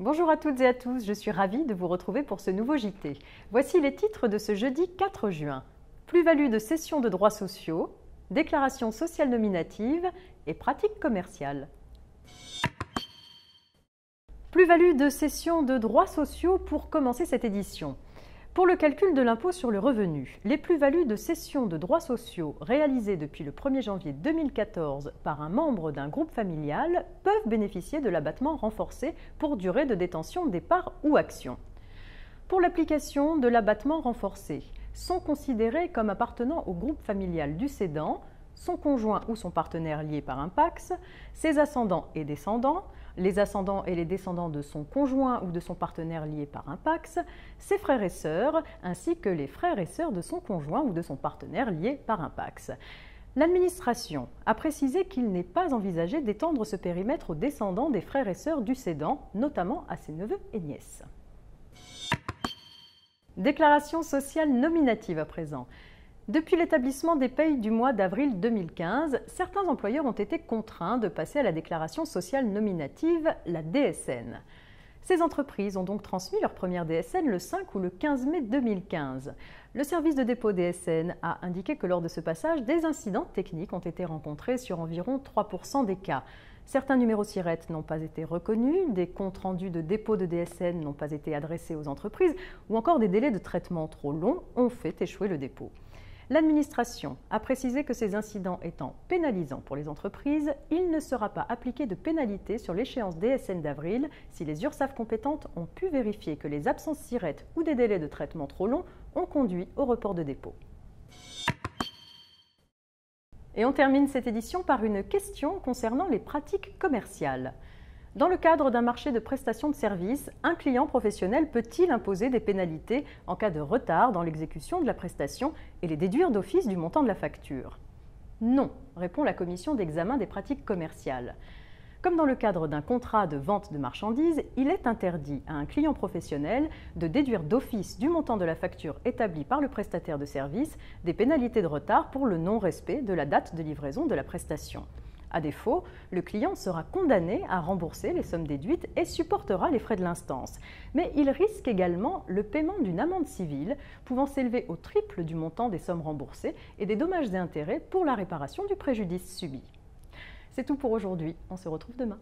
Bonjour à toutes et à tous, je suis ravie de vous retrouver pour ce nouveau JT. Voici les titres de ce jeudi 4 juin. Plus-value de cession de droits sociaux, déclaration sociale nominative et pratiques commerciales. Plus-value de cession de droits sociaux pour commencer cette édition. Pour le calcul de l'impôt sur le revenu, les plus-values de cession de droits sociaux réalisées depuis le 1er janvier 2014 par un membre d'un groupe familial peuvent bénéficier de l'abattement renforcé pour durée de détention des parts ou actions. Pour l'application de l'abattement renforcé, sont considérés comme appartenant au groupe familial du cédant son conjoint ou son partenaire lié par un PACS, ses ascendants et descendants, les ascendants et les descendants de son conjoint ou de son partenaire lié par un PACS, ses frères et sœurs, ainsi que les frères et sœurs de son conjoint ou de son partenaire lié par un PACS. L'administration a précisé qu'il n'est pas envisagé d'étendre ce périmètre aux descendants des frères et sœurs du cédant, notamment à ses neveux et nièces. Déclaration sociale nominative à présent. Depuis l'établissement des payes du mois d'avril 2015, certains employeurs ont été contraints de passer à la déclaration sociale nominative, la DSN. Ces entreprises ont donc transmis leur première DSN le 5 ou le 15 mai 2015. Le service de dépôt DSN a indiqué que lors de ce passage, des incidents techniques ont été rencontrés sur environ 3% des cas. Certains numéros SIRET n'ont pas été reconnus, des comptes rendus de dépôt de DSN n'ont pas été adressés aux entreprises ou encore des délais de traitement trop longs ont fait échouer le dépôt. L'administration a précisé que ces incidents étant pénalisants pour les entreprises, il ne sera pas appliqué de pénalité sur l'échéance DSN d'avril si les URSSAF compétentes ont pu vérifier que les absences SIRET ou des délais de traitement trop longs ont conduit au report de dépôt. Et on termine cette édition par une question concernant les pratiques commerciales. Dans le cadre d'un marché de prestation de services, un client professionnel peut-il imposer des pénalités en cas de retard dans l'exécution de la prestation et les déduire d'office du montant de la facture? Non, répond la commission d'examen des pratiques commerciales. Comme dans le cadre d'un contrat de vente de marchandises, il est interdit à un client professionnel de déduire d'office du montant de la facture établie par le prestataire de service des pénalités de retard pour le non-respect de la date de livraison de la prestation. À défaut, le client sera condamné à rembourser les sommes déduites et supportera les frais de l'instance. Mais il risque également le paiement d'une amende civile pouvant s'élever au triple du montant des sommes remboursées et des dommages et intérêts pour la réparation du préjudice subi. C'est tout pour aujourd'hui, on se retrouve demain.